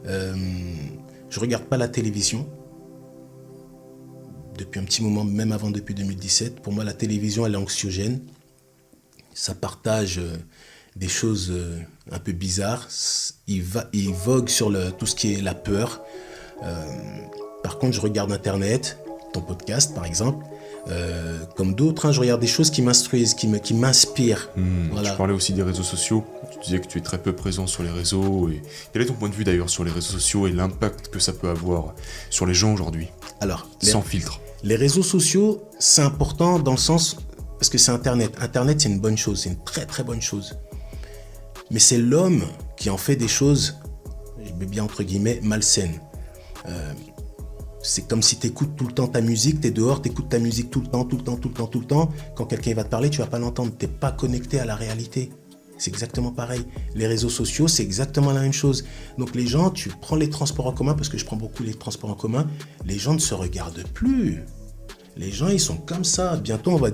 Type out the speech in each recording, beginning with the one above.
Je regarde pas la télévision. Depuis un petit moment, même avant, depuis 2017. Pour moi, la télévision, elle est anxiogène. Ça partage des choses un peu bizarres. Il vogue sur tout ce qui est la peur. Par contre, je regarde Internet, ton podcast par exemple, comme d'autres. Je regarde des choses qui m'instruisent, qui m'inspirent. Voilà. Tu parlais aussi des réseaux sociaux. Tu disais que tu es très peu présent sur les réseaux. Quel est ton point de vue d'ailleurs sur les réseaux sociaux et l'impact que ça peut avoir sur les gens aujourd'hui? Alors, sans filtre. Les réseaux sociaux, c'est important dans le sens... Parce que c'est Internet. Internet, c'est une bonne chose. C'est une très, très bonne chose. Mais c'est l'homme qui en fait des choses, je mets bien entre guillemets, malsaines. C'est comme si tu écoutes tout le temps ta musique, tu es dehors, tu écoutes ta musique tout le temps. Quand quelqu'un va te parler, tu vas pas l'entendre. Tu n'es pas connecté à la réalité. C'est exactement pareil. Les réseaux sociaux, c'est exactement la même chose. Donc les gens, tu prends les transports en commun, parce que je prends beaucoup les transports en commun, les gens ne se regardent plus. Les gens, ils sont comme ça. Bientôt, on va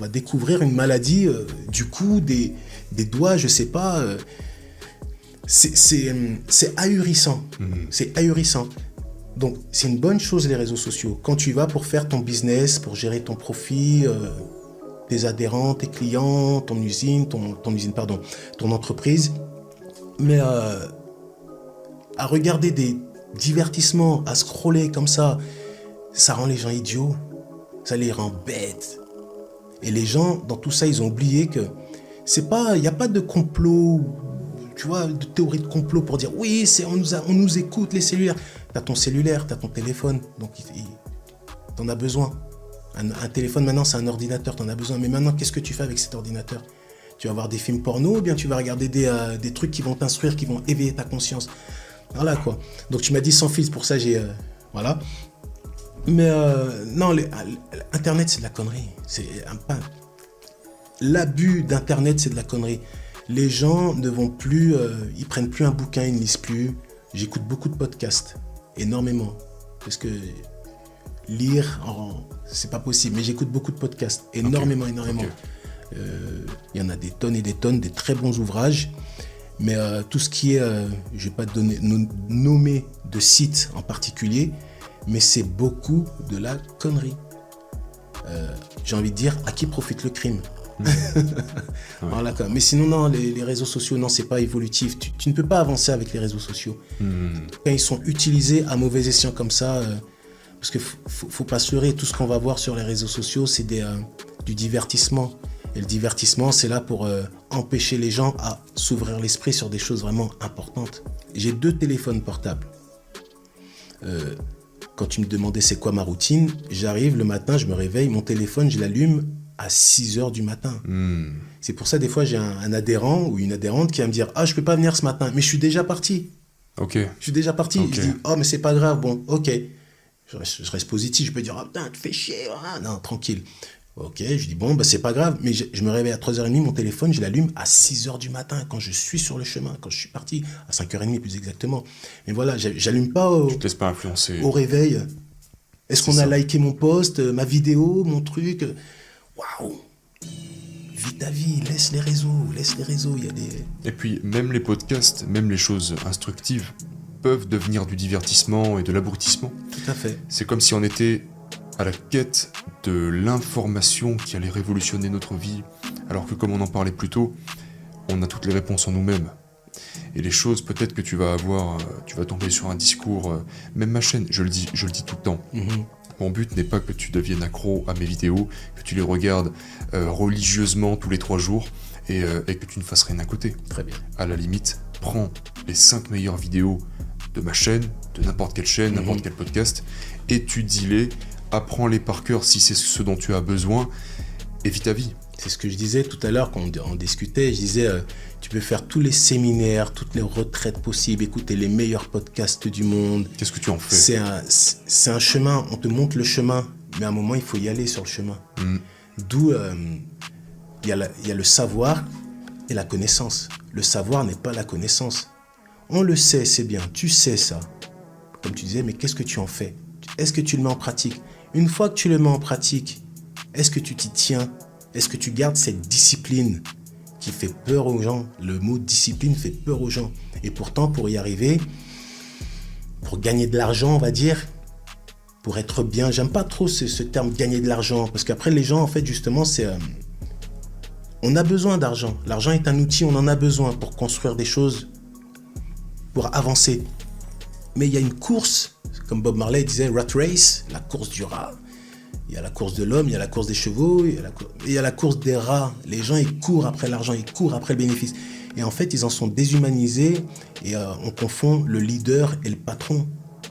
découvrir une maladie du cou, des doigts, je sais pas. C'est ahurissant. C'est ahurissant. Donc, c'est une bonne chose, les réseaux sociaux. Quand tu vas pour faire ton business, pour gérer ton profit, tes adhérents, tes clients, ton entreprise. Mais à regarder des divertissements, à scroller comme ça rend les gens idiots, ça les rend bêtes. Et les gens, dans tout ça, ils ont oublié que il n'y a pas de complot, tu vois, de théorie de complot pour dire oui, on nous écoute, les cellulaires. T'as ton cellulaire, t'as ton téléphone, donc t'en as besoin. Un téléphone maintenant, c'est un ordinateur, t'en as besoin. Mais maintenant, qu'est-ce que tu fais avec cet ordinateur? Tu vas voir des films porno, ou bien tu vas regarder des trucs qui vont t'instruire, qui vont éveiller ta conscience. Voilà quoi. Donc tu m'as dit sans filtre, pour ça j'ai... voilà. Mais non, Internet, c'est de la connerie. L'abus d'Internet, c'est de la connerie. Les gens ne vont plus... ils prennent plus un bouquin, ils ne lisent plus. J'écoute beaucoup de podcasts, énormément. Parce que lire, c'est pas possible. Mais j'écoute beaucoup de podcasts, énormément. Okay. Il y en a des tonnes et des tonnes, des très bons ouvrages. Mais tout ce qui est... je ne vais pas nommer de sites en particulier, mais c'est beaucoup de la connerie. J'ai envie de dire, à qui profite le crime? Voilà, quoi. Mais sinon, non, les réseaux sociaux, non, c'est pas évolutif. Tu ne peux pas avancer avec les réseaux sociaux. Quand ils sont utilisés à mauvais escient comme ça, parce qu'il faut pas se leurrer, tout ce qu'on va voir sur les réseaux sociaux, c'est du divertissement. Et le divertissement, c'est là pour empêcher les gens à s'ouvrir l'esprit sur des choses vraiment importantes. J'ai 2 téléphones portables. Quand tu me demandais c'est quoi ma routine, j'arrive le matin, je me réveille, mon téléphone, je l'allume à 6h du matin. C'est pour ça, des fois, j'ai un adhérent ou une adhérente qui va me dire « Ah, je peux pas venir ce matin, mais je suis déjà parti. » Ok. Je suis déjà parti. Okay. Je dis « Oh, mais c'est pas grave, bon, ok. » Je reste positif, je peux dire « Ah, putain, tu fais chier. Ah, non, tranquille. » Ok, je dis « Bon, bah, c'est pas grave. » Mais je me réveille à 3h30, mon téléphone, je l'allume à 6h du matin, quand je suis sur le chemin, quand je suis parti, à 5h30 plus exactement. Mais voilà, j'allume pas tu te laisses pas influencer. Au réveil. Est-ce qu'on a liké mon post, ma vidéo, mon truc? Waouh! Vis ta vie, laisse les réseaux, il y a des... Et puis, même les podcasts, même les choses instructives, peuvent devenir du divertissement et de l'abrutissement. Tout à fait. C'est comme si on était à la quête de l'information qui allait révolutionner notre vie, alors que, comme on en parlait plus tôt, on a toutes les réponses en nous-mêmes. Et les choses, peut-être que tu vas tomber sur un discours, même ma chaîne, je le dis tout le temps. Mon but n'est pas que tu deviennes accro à mes vidéos, que tu les regardes religieusement tous les 3 jours et que tu ne fasses rien à côté. Très bien. À la limite, prends les 5 meilleures vidéos de ma chaîne, de n'importe quelle chaîne, n'importe quel podcast, étudie-les, apprends-les par cœur si c'est ce dont tu as besoin, et vis ta vie. C'est ce que je disais tout à l'heure quand on discutait. Je disais, tu peux faire tous les séminaires, toutes les retraites possibles, écouter les meilleurs podcasts du monde. Qu'est-ce que tu en fais? C'est un chemin, on te montre le chemin, mais à un moment, il faut y aller sur le chemin. D'où il y a le savoir et la connaissance. Le savoir n'est pas la connaissance. On le sait, c'est bien, tu sais ça. Comme tu disais, mais qu'est-ce que tu en fais? Est-ce que tu le mets en pratique? Une fois que tu le mets en pratique, est-ce que tu t'y tiens? Est-ce que tu gardes cette discipline qui fait peur aux gens. Le mot discipline fait peur aux gens. Et pourtant, pour y arriver, pour gagner de l'argent, on va dire, pour être bien, j'aime pas trop ce terme gagner de l'argent, parce qu'après les gens, en fait, justement, on a besoin d'argent. L'argent est un outil, on en a besoin pour construire des choses, pour avancer. Mais il y a une course, comme Bob Marley disait, rat race, la course du rat. Il y a la course de l'homme, il y a la course des chevaux, il y a la course des rats. Les gens, ils courent après l'argent, ils courent après le bénéfice. Et en fait, ils en sont déshumanisés et on confond le leader et le patron.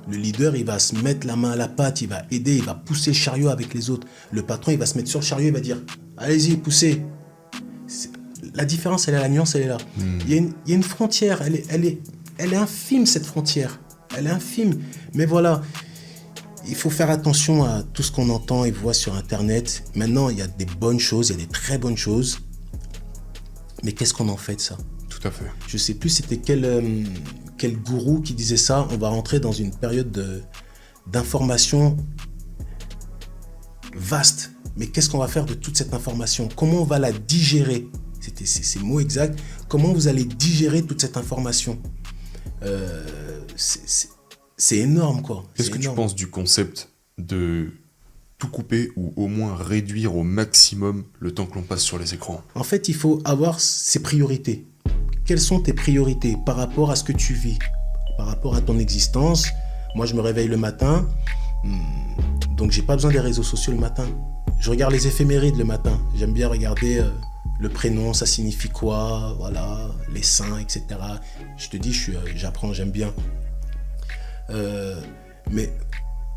Le leader, il va se mettre la main à la pâte, il va aider, il va pousser le chariot avec les autres. Le patron, il va se mettre sur le chariot, il va dire « Allez-y, poussez ». La différence, elle est la nuance, elle est là. Il y a une frontière, elle est infime, cette frontière. Elle est infime. Mais voilà, il faut faire attention à tout ce qu'on entend et voit sur Internet. Maintenant, il y a des bonnes choses, il y a des très bonnes choses. Mais qu'est-ce qu'on en fait de ça ? Tout à fait. Je ne sais plus c'était quel gourou qui disait ça. On va rentrer dans une période d'information vaste. Mais qu'est-ce qu'on va faire de toute cette information ? Comment on va la digérer ? C'était ces mots exacts. Comment vous allez digérer toute cette information ? C'est énorme, quoi. Qu'est-ce que tu penses du concept de tout couper ou au moins réduire au maximum le temps que l'on passe sur les écrans ? En fait, il faut avoir ses priorités. Quelles sont tes priorités par rapport à ce que tu vis, par rapport à ton existence ? Moi, je me réveille le matin, donc j'ai pas besoin des réseaux sociaux le matin. Je regarde les éphémérides le matin. J'aime bien regarder le prénom, ça signifie quoi, voilà, les saints, etc. Je te dis, j'apprends, j'aime bien. Mais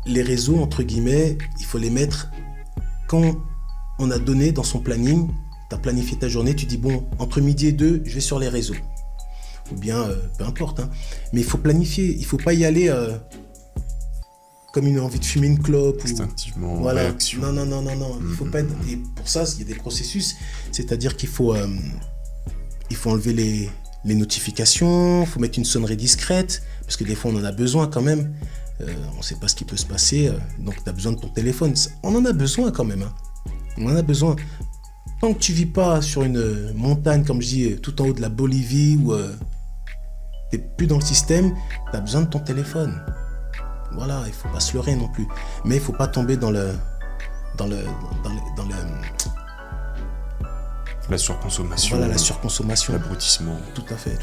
les réseaux, entre guillemets, il faut les mettre quand on a donné dans son planning, tu as planifié ta journée, tu dis bon, entre midi et 2, je vais sur les réseaux. Ou bien, peu importe, hein. Mais il faut planifier, il ne faut pas y aller comme une envie de fumer une clope. Instinctivement, voilà. réaction. Non. Il faut pas être... Et pour ça, il y a des processus, c'est-à-dire qu'il faut enlever les notifications, il faut mettre une sonnerie discrète, parce que des fois on en a besoin quand même, on ne sait pas ce qui peut se passer, donc tu as besoin de ton téléphone, on en a besoin quand même, hein. On en a besoin. Tant que tu vis pas sur une montagne, comme je dis, tout en haut de la Bolivie, où tu n'es plus dans le système, tu as besoin de ton téléphone. Voilà, il ne faut pas se leurrer non plus, mais il ne faut pas tomber dans le la surconsommation. Voilà, la surconsommation. L'abrutissement. Tout à fait.